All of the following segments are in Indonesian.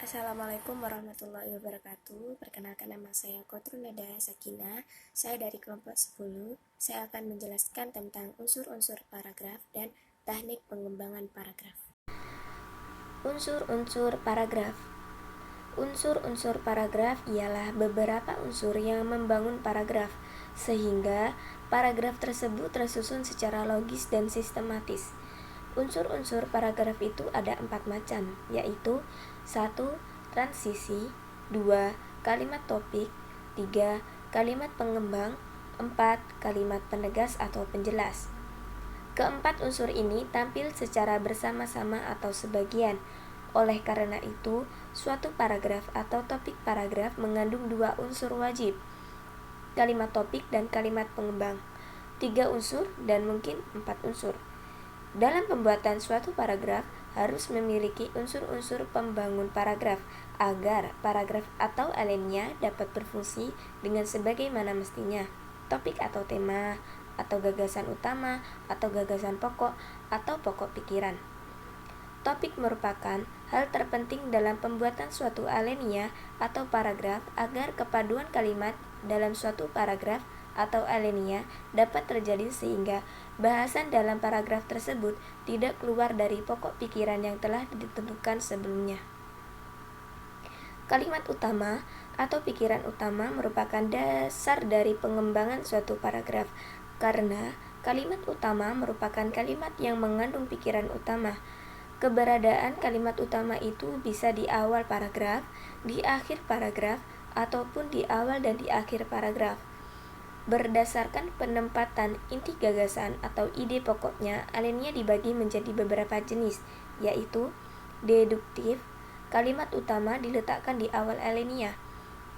Assalamualaikum warahmatullahi wabarakatuh. Perkenalkan, nama saya Kotrunada Sakina. Saya dari kelompok 10. Saya akan menjelaskan tentang unsur-unsur paragraf dan teknik pengembangan paragraf. Unsur-unsur paragraf. Unsur-unsur paragraf ialah beberapa unsur yang membangun paragraf, sehingga paragraf tersebut tersusun secara logis dan sistematis. Unsur-unsur paragraf itu ada 4 macam, yaitu 1. Transisi, 2. Kalimat topik, 3. Kalimat pengembang, 4. Kalimat penegas atau penjelas. Keempat unsur ini tampil secara bersama-sama atau sebagian. Oleh karena itu, suatu paragraf atau topik paragraf mengandung 2 unsur wajib, kalimat topik dan kalimat pengembang, 3 unsur dan mungkin 4 unsur. Dalam pembuatan suatu paragraf harus memiliki unsur-unsur pembangun paragraf agar paragraf atau alinea dapat berfungsi dengan sebagaimana mestinya. Topik atau tema, atau gagasan utama, atau gagasan pokok, atau pokok pikiran. Topik merupakan hal terpenting dalam pembuatan suatu alinea atau paragraf agar kepaduan kalimat dalam suatu paragraf atau alinea dapat terjadi sehingga bahasan dalam paragraf tersebut tidak keluar dari pokok pikiran yang telah ditentukan sebelumnya. Kalimat utama atau pikiran utama merupakan dasar dari pengembangan suatu paragraf, karena kalimat utama merupakan kalimat yang mengandung pikiran utama. Keberadaan kalimat utama itu bisa di awal paragraf, di akhir paragraf, ataupun di awal dan di akhir paragraf. Berdasarkan penempatan inti gagasan atau ide pokoknya, alinea dibagi menjadi beberapa jenis, yaitu deduktif, kalimat utama diletakkan di awal alinea;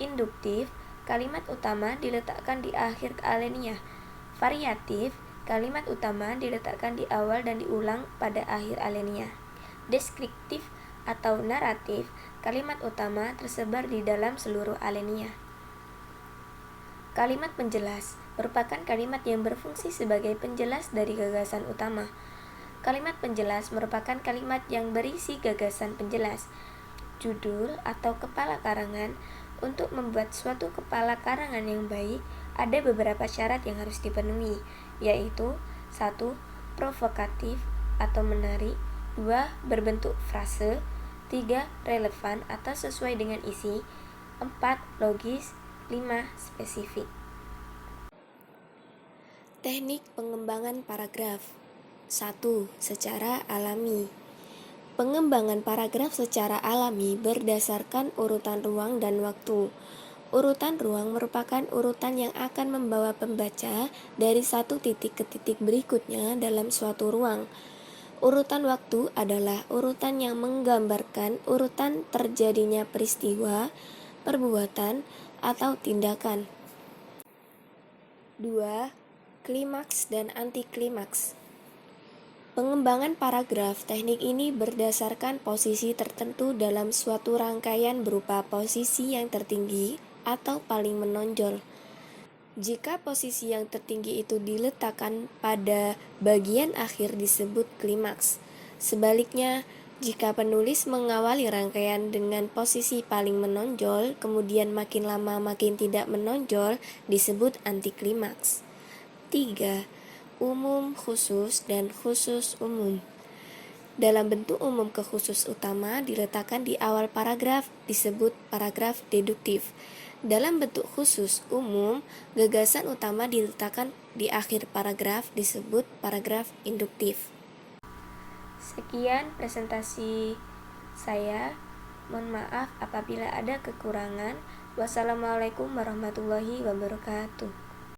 induktif, kalimat utama diletakkan di akhir alinea; variatif, kalimat utama diletakkan di awal dan diulang pada akhir alinea; deskriptif atau naratif, kalimat utama tersebar di dalam seluruh alinea. Kalimat penjelas merupakan kalimat yang berfungsi sebagai penjelas dari gagasan utama. Kalimat penjelas merupakan kalimat yang berisi gagasan penjelas. Judul atau kepala karangan. Untuk membuat suatu kepala karangan yang baik, ada beberapa syarat yang harus dipenuhi, yaitu 1. Provokatif atau menarik, 2. Berbentuk frase, 3. Relevan atau sesuai dengan isi, 4. Logis, 5. Spesifik. Teknik pengembangan paragraf. 1. Secara alami. Pengembangan paragraf secara alami berdasarkan urutan ruang dan waktu. Urutan ruang merupakan urutan yang akan membawa pembaca dari satu titik ke titik berikutnya dalam suatu ruang. Urutan waktu adalah urutan yang menggambarkan urutan terjadinya peristiwa, perbuatan, atau tindakan. 2. Klimaks dan antiklimaks. Pengembangan paragraf. Teknik ini berdasarkan posisi tertentu dalam suatu rangkaian berupa posisi yang tertinggi atau paling menonjol. Jika posisi yang tertinggi itu diletakkan pada bagian akhir disebut klimaks. Sebaliknya, jika penulis mengawali rangkaian dengan posisi paling menonjol, kemudian makin lama makin tidak menonjol, disebut antiklimaks. 3. Umum, khusus, dan khusus umum. Dalam bentuk umum ke khusus utama diletakkan di awal paragraf, disebut paragraf deduktif. Dalam bentuk khusus umum, gagasan utama diletakkan di akhir paragraf, disebut paragraf induktif. Sekian presentasi saya. Mohon maaf apabila ada kekurangan. Wassalamualaikum warahmatullahi wabarakatuh.